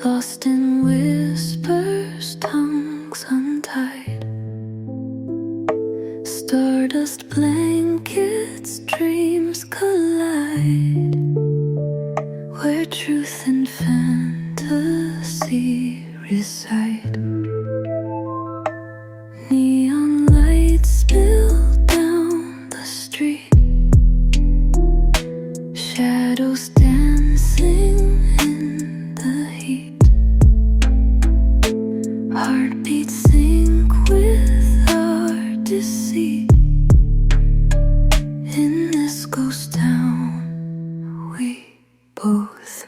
lost in whispers, tongues untied, stardust blankets, dreams collide, where truth and fantasy reside. Neon lights spill down the street, shadows dancing in the heat, heartbeats sync with our deceit. In this ghost town we both